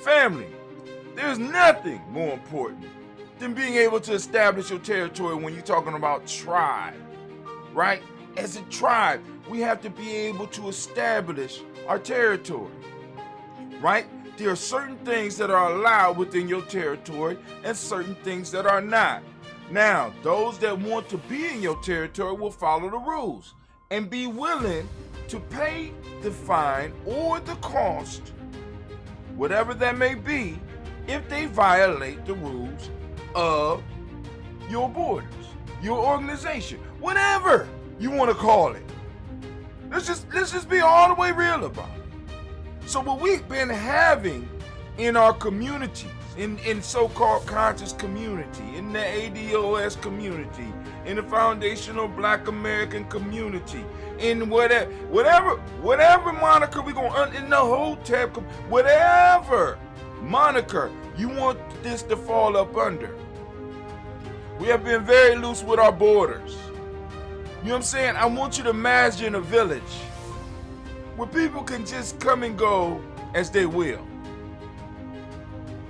Family, there's nothing more important than being able to establish your territory when you're talking about tribe, right? As a tribe, we have to be able to establish our territory, right? There are certain things that are allowed within your territory and certain things that are not. Now, those that want to be in your territory will follow the rules and be willing to pay the fine or the cost, whatever that may be, if they violate the rules of your borders, your organization, whatever you want to call it. Let's just be all the way real about it. So what we've been having in our communities, in so-called conscious community, in the ADOS community, in the foundational Black American community, in whatever moniker we going in the Hotep, whatever moniker you want this to fall up under. We have been very loose with our borders. You know what I'm saying? I want you to imagine a village where people can just come and go as they will.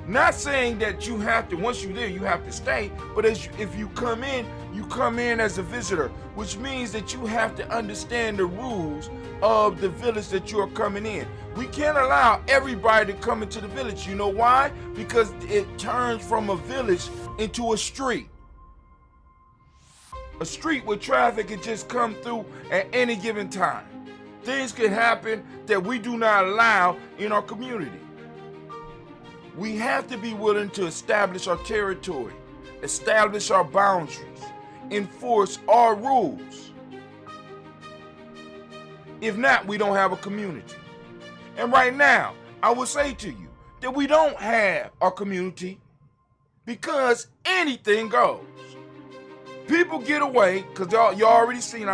Not saying that you have to, once you're there, you have to stay, but if you come in as a visitor, which means that you have to understand the rules of the village that you are coming in. We can't allow everybody to come into the village. You know why? Because it turns from a village into a street. A street where traffic can just come through at any given time. Things can happen that we do not allow in our community. We have to be willing to establish our territory, establish our boundaries, enforce our rules. If not, we don't have a community. And right now, I will say to you that we don't have a community because anything goes. People get away, because you already seen,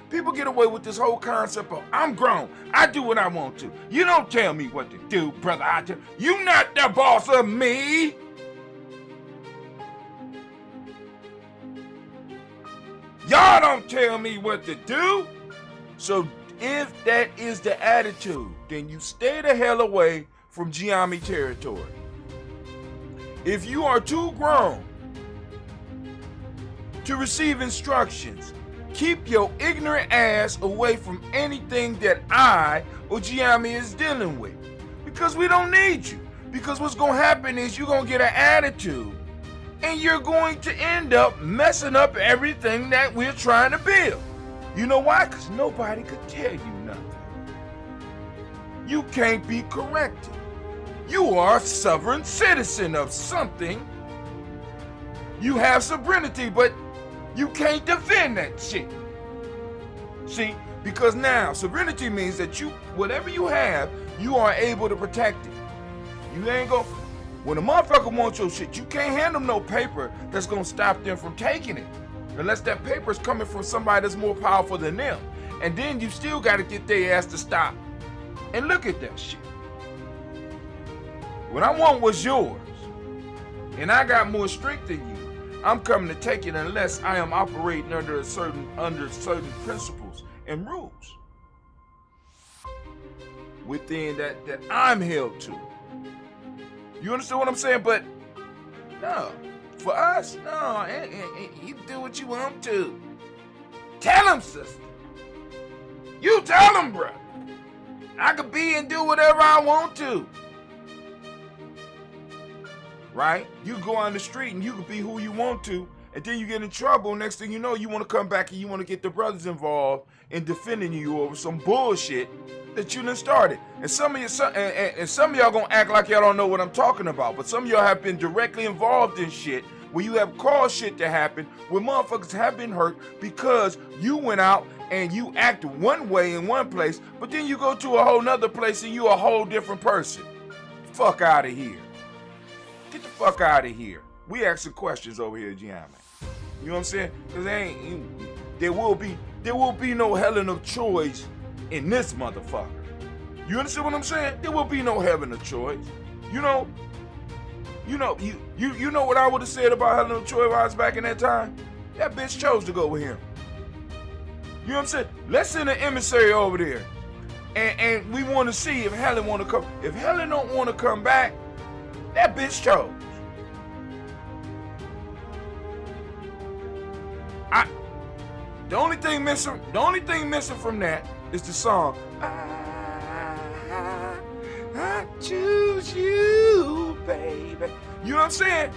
people get away with this whole concept of, I'm grown, I do what I want to. You don't tell me what to do, brother. You not the boss of me. Y'all don't tell me what to do. So if that is the attitude, then you stay the hell away from Giami territory. If you are too grown to receive instructions, keep your ignorant ass away from anything that I or Giami is dealing with. Because we don't need you. Because what's going to happen is you're going to get an attitude and you're going to end up messing up everything that we're trying to build. You know why? Because nobody could tell you nothing. You can't be corrected. You are a sovereign citizen of something. You have sovereignty, but you can't defend that shit. See, because now sovereignty means that you, whatever you have, you are able to protect it. You ain't gonna, when a motherfucker wants your shit, you can't hand them no paper that's gonna stop them from taking it. Unless that paper is coming from somebody that's more powerful than them. And then you still gotta get their ass to stop and look at that shit. What I want was yours. And I got more strength than you. I'm coming to take it unless I am operating under certain principles and rules within that I'm held to. You understand what I'm saying? But no, for us, no, you do what you want to. Tell him, sister. You tell him, bro. I could be and do whatever I want to. Right? You go on the street and you can be who you want to, and then you get in trouble. Next thing you know, you want to come back and you want to get the brothers involved in defending you over some bullshit that you done started. And some of y'all gonna act like y'all don't know what I'm talking about, but some of y'all have been directly involved in shit where you have caused shit to happen, where motherfuckers have been hurt because you went out and you act one way in one place, but then you go to a whole nother place and you a whole different person. Fuck out of here. Get the fuck out of here. We asking questions over here, Giami. You know what I'm saying? Cause there will be no heaven of choice in this motherfucker. You understand what I'm saying? There will be no heaven of choice. You know what I would have said about heaven of choice if I was back in that time? That bitch chose to go with him. You know what I'm saying? Let's send an emissary over there. And we want to see if Helen want to come. If Helen don't want to come back, that bitch chose. The only thing missing from that is the song. I choose you, baby. You know what I'm saying?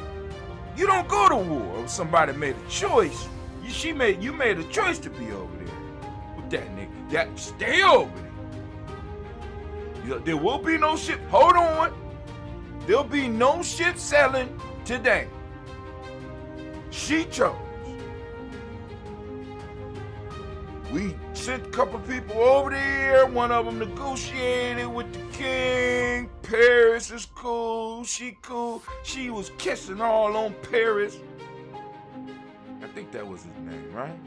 You don't go to war if somebody made a choice. You made a choice to be over there with that nigga. That stay over there. There will be no ship. Hold on. There'll be no ship selling today. She chose. We sent a couple people over there. One of them negotiated with the king. Paris is cool. She cool. She was kissing all on Paris. I think that was his name, right?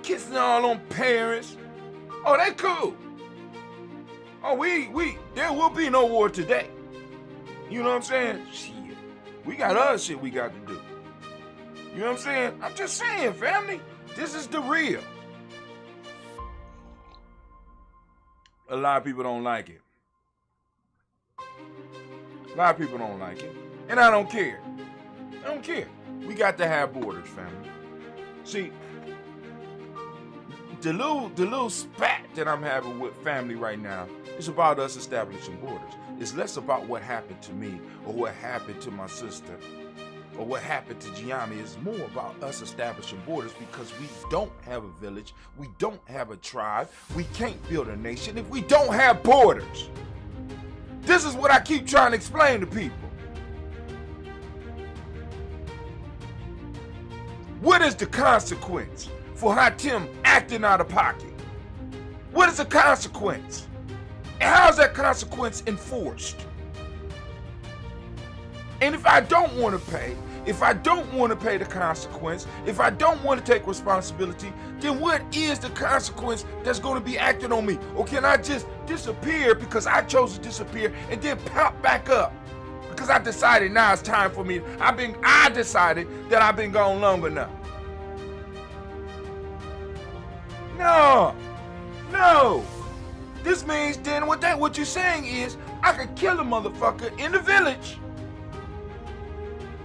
Kissing all on Paris. Oh, they cool. Oh, there will be no war today. You know what I'm saying? Shit. We got other shit we got to do. You know what I'm saying? I'm just saying, family. This is the real. A lot of people don't like it. A lot of people don't like it. And I don't care. I don't care. We got to have borders, family. See, the little spat that I'm having with family right now is about us establishing borders. It's less about what happened to me or what happened to my sister or what happened to Gianni. It's more about us establishing borders because we don't have a village. We don't have a tribe. We can't build a nation if we don't have borders. This is what I keep trying to explain to people. What is the consequence for Hatim acting out of pocket? What is the consequence? And how is that consequence enforced? And if I don't want to pay, if I don't want to pay the consequence, if I don't want to take responsibility, then what is the consequence that's going to be acted on me? Or can I just disappear because I chose to disappear and then pop back up? Because I decided now it's time for me. I decided that I've been gone long enough. No. This means then what you're saying is I could kill a motherfucker in the village,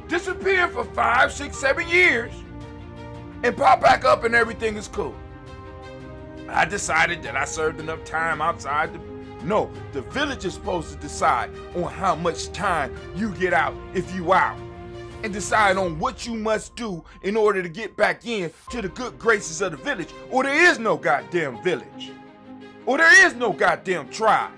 disappear for 5, 6, 7 years, and pop back up and everything is cool. I decided that I served enough time outside. No, the village is supposed to decide on how much time you get out if you out, and decide on what you must do in order to get back in to the good graces of the village, or there is no goddamn village, or there is no goddamn tribe.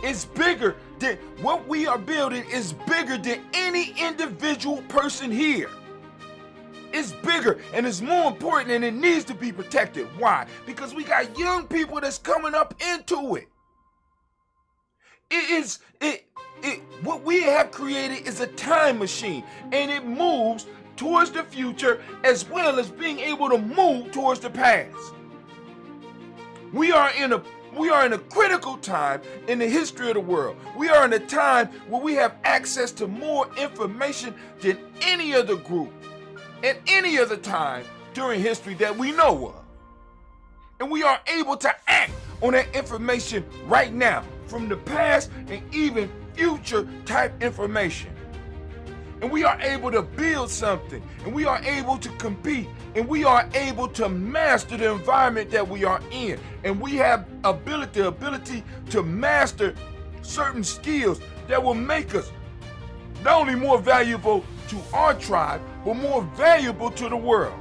It's bigger than what we are building, is bigger than any individual person here. It's bigger and it's more important and it needs to be protected. Why? Because we got young people that's coming up into it. What we have created is a time machine, and it moves towards the future as well as being able to move towards the past. We are in a critical time in the history of the world. We are in a time where we have access to more information than any other group at any other time during history that we know of. And we are able to act on that information right now, from the past and even future type information. And we are able to build something, and we are able to compete, and we are able to master the environment that we are in. And we have the ability to master certain skills that will make us not only more valuable to our tribe, but more valuable to the world.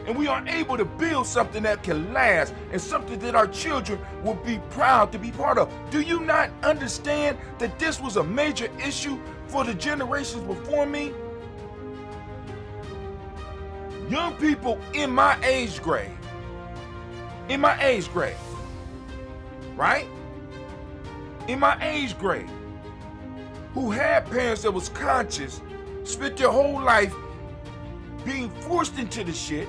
And we are able to build something that can last, and something that our children will be proud to be part of. Do you not understand that this was a major issue for the generations before me? Young people in my age grade, right? In my age grade, who had parents that was conscious, spent their whole life being forced into the shit,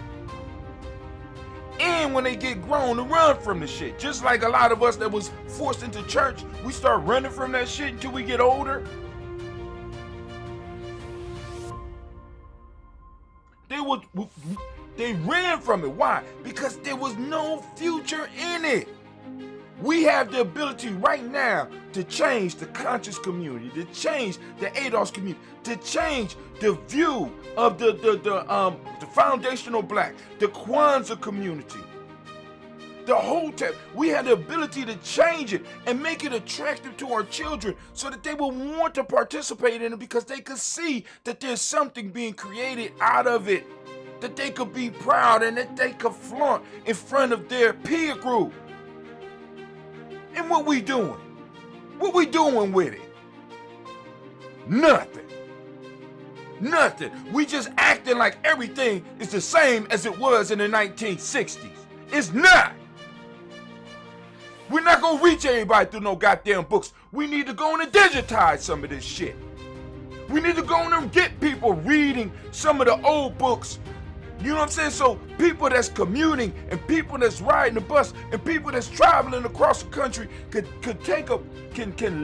and when they get grown to run from the shit. Just like a lot of us that was forced into church, we start running from that shit until we get older. They ran from it. Why? Because there was no future in it. We have the ability right now to change the conscious community, to change the ADOS community, to change the view of the foundational black, the Kwanzaa community. The whole time, we have the ability to change it and make it attractive to our children so that they will want to participate in it because they could see that there's something being created out of it, that they could be proud and that they could flaunt in front of their peer group. And what we doing? What we doing with it? Nothing. Nothing. We just acting like everything is the same as it was in the 1960s. It's not. We're not gonna reach everybody through no goddamn books. We need to go on and digitize some of this shit. We need to go on and get people reading some of the old books. You know what I'm saying? So people that's commuting and people that's riding the bus and people that's traveling across the country can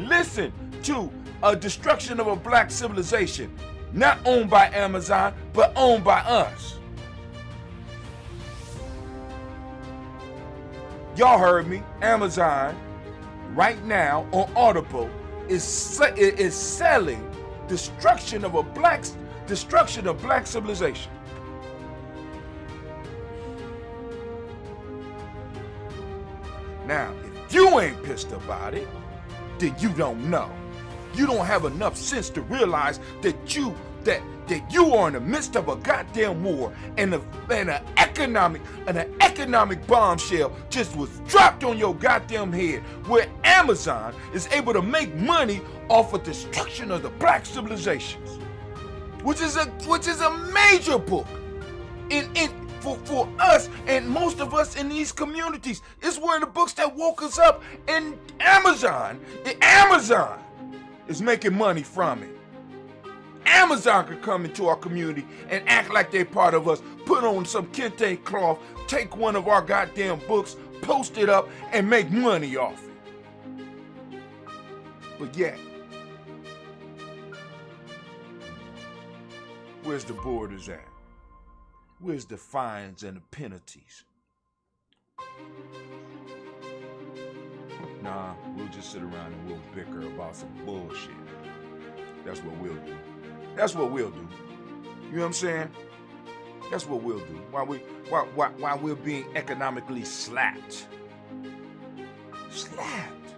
listen to a destruction of a black civilization, not owned by Amazon, but owned by us. Y'all heard me. Amazon right now on Audible is selling destruction of black civilization. Now, if you ain't pissed about it, then you don't know. You don't have enough sense to realize that you are in the midst of a goddamn war and an economic bombshell just was dropped on your goddamn head, where Amazon is able to make money off of destruction of the black civilizations, which is a major book for us and most of us in these communities. It's one of the books that woke us up, and Amazon is making money from it. Amazon could come into our community and act like they're part of us, put on some kente cloth, take one of our goddamn books, post it up, and make money off it. But yet, where's the borders at? Where's the fines and the penalties? Nah, we'll just sit around and we'll bicker about some bullshit. That's what we'll do. That's what we'll do. You know what I'm saying? That's what we'll do. While we're being economically slapped. Slapped.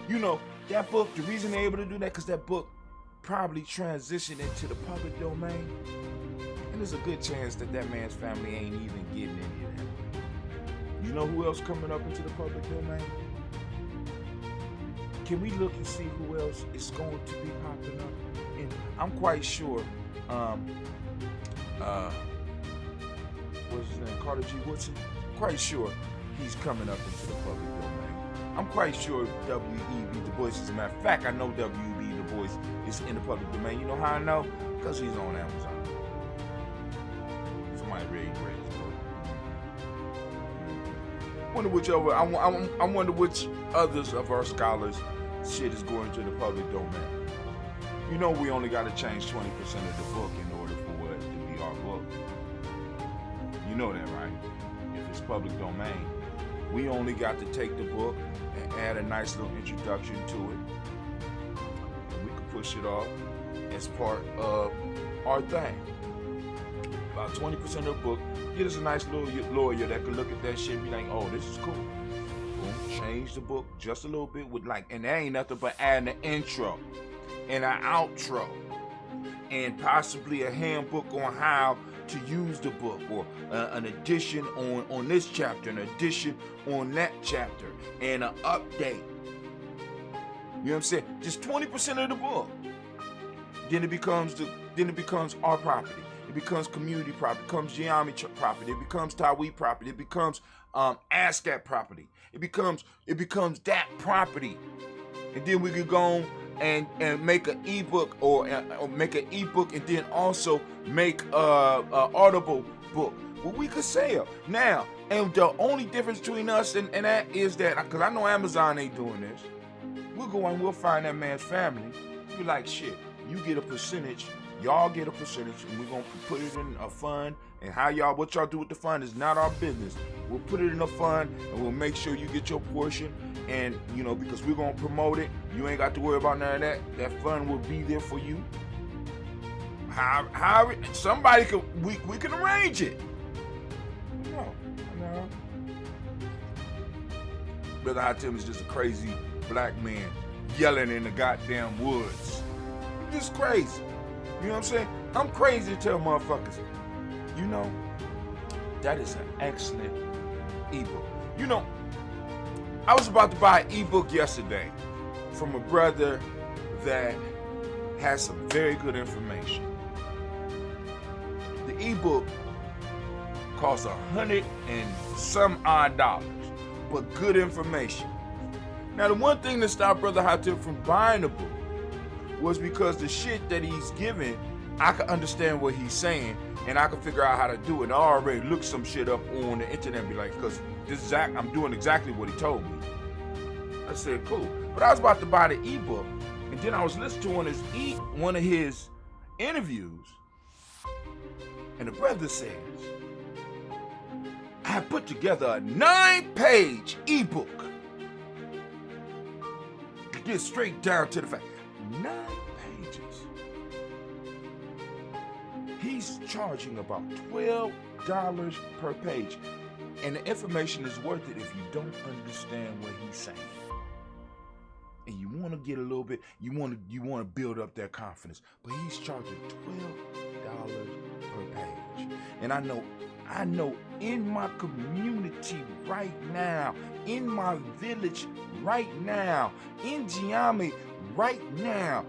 You know, that book, the reason they're able to do that, because that book probably transitioned into the public domain. And there's a good chance that man's family ain't even getting any of that. You know who else coming up into the public domain? Can we look and see who else is going to be popping up? And I'm quite sure, what's his name, Carter G. Woodson? Quite sure he's coming up into the public domain. I'm quite sure W.E.B. Du Bois, as a matter of fact, I know W.E.B. Du Bois is in the public domain. You know how I know? Because he's on Amazon. Somebody really great. I wonder which others of our scholars shit is going to the public domain. You know we only got to change 20% of the book in order for it to be our book. You know that, right? If it's public domain, we only got to take the book and add a nice little introduction to it. And we can push it off as part of our thing. About 20% of the book, get us a nice little lawyer that can look at that shit and be like, oh, this is cool. Boom, change the book just a little bit with and that ain't nothing but adding an intro and an outro and possibly a handbook on how to use the book, or an addition on this chapter, an addition on that chapter, and an update. You know what I'm saying? Just 20% of the book. Then it becomes our property. It becomes community property. It becomes Giami property. It becomes Tawi property. It becomes ASCAP property. It becomes that property. And then we could go on and make an ebook or make an ebook, and then also make a Audible book. Well, we could sell now. And the only difference between us and that is that, because I know Amazon ain't doing this, we'll go and we'll find that man's family. Be like, shit, you get a percentage Y'all get a percentage, and we're gonna put it in a fund. And what y'all do with the fund is not our business. We'll put it in a fund, and we'll make sure you get your portion. And because we're gonna promote it, you ain't got to worry about none of that. That fund will be there for you. How somebody we can arrange it. No. Brother Hatim is just a crazy black man yelling in the goddamn woods. Just crazy. You know what I'm saying? I'm crazy to tell motherfuckers. That is an excellent ebook. I was about to buy an ebook yesterday from a brother that has some very good information. The ebook costs $100 and some odd dollars, but good information. Now, the one thing that stopped Brother Hatim from buying the book was because the shit that he's giving, I could understand what he's saying, and I could figure out how to do it. And I already looked some shit up on the internet and be like, because I'm doing exactly what he told me. I said, cool. But I was about to buy the ebook, and then I was listening to one of his interviews, and the brother says, I have put together a 9-page ebook. To get straight down to the fact. 9 pages. He's charging about $12 per page. And the information is worth it if you don't understand what he's saying. And you want to get a little bit, you want to build up their confidence. But he's charging $12 per page. And I know in my community right now, in my village right now, in Giami right now,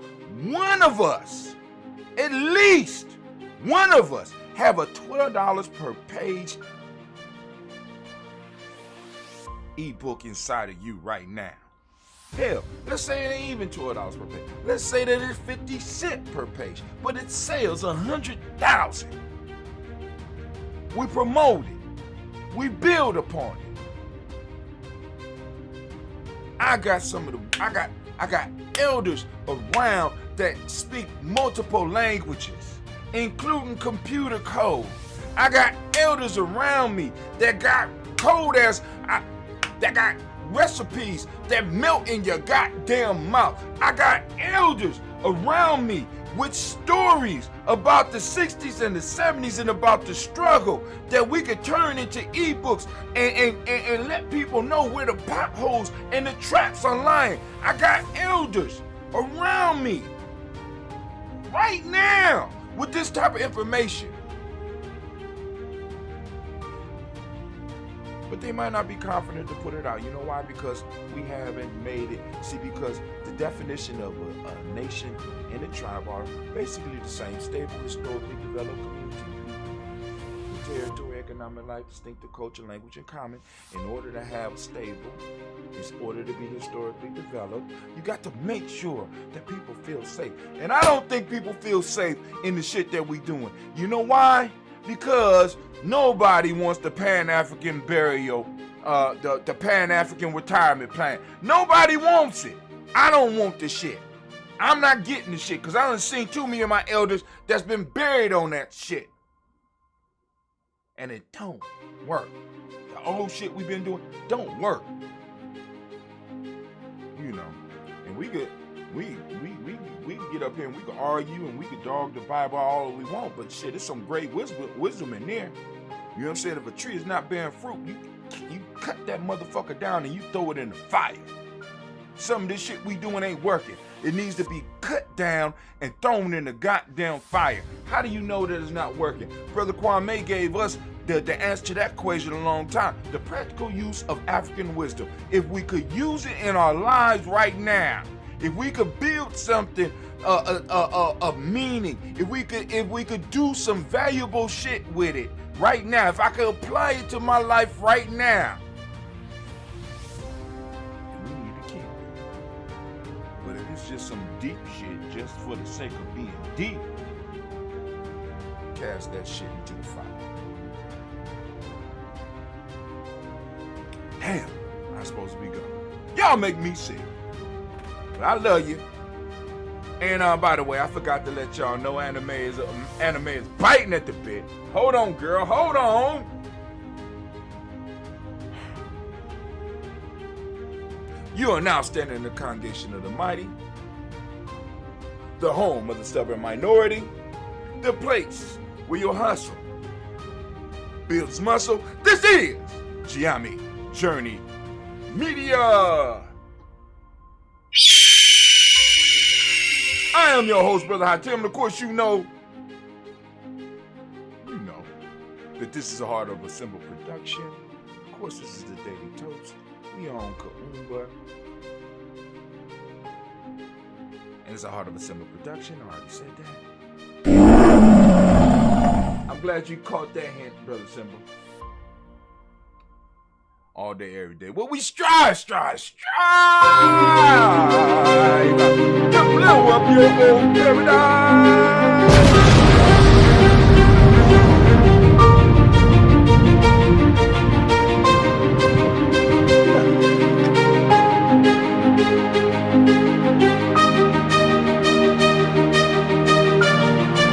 one of us, at least one of us, have a $12 per page ebook inside of you right now. Hell, let's say it ain't even $12 per page. Let's say that it's 50 cents per page, but it sells 100,000. We promote it. We build upon it. I got elders around that speak multiple languages, including computer code. I got elders around me that got that got recipes that melt in your goddamn mouth. I got elders around me with stories about the 60s and the 70s and about the struggle that we could turn into ebooks and let people know where the potholes and the traps are lying. I got elders around me right now with this type of information. But they might not be confident to put it out. You know why? Because we haven't made it. See, because the definition of a nation and a tribe are basically the same. Stable, historically developed community. Territory, economic life, distinctive culture, language, and common. In order to have stable, in order to be historically developed, you got to make sure that people feel safe. And I don't think people feel safe in the shit that we doing. You know why? Because nobody wants the Pan-African burial, the Pan-African retirement plan. Nobody wants it. I don't want the shit. I'm not getting the shit because I done seen too many of my elders that's been buried on that shit. And it don't work. The old shit we've been doing don't work. And we could get up here and we could argue and we could dog the Bible all we want, but shit, there's some great wisdom in there. You know what I'm saying? If a tree is not bearing fruit, you cut that motherfucker down and you throw it in the fire. Some of this shit we doing ain't working. It needs to be cut down and thrown in the goddamn fire. How do you know that it's not working? Brother Kwame gave us the answer to that question a long time. The practical use of African wisdom. If we could use it in our lives right now, if we could build something of meaning, if we could do some valuable shit with it right now, if I could apply it to my life right now, we need to keep it. But if it's just some deep shit just for the sake of being deep, cast that shit into the fire. Damn, I'm supposed to be gone. Y'all make me sick. But I love you. And by the way, I forgot to let y'all know anime is biting at the bit. Hold on, girl. Hold on. You are now standing in the congregation of the mighty, the home of the stubborn minority, the place where your hustle builds muscle. This is Giami Journey Media. I am your host, Brother Hatim, and of course you know that this is a Heart of a Simple production. Of course, this is the Daily Toast. We on Kaumba. And it's a Heart of a Simple production. I already said that. I'm glad you caught that hint, Brother Simba. All day, every day. Well, we strive to blow up your old paradise.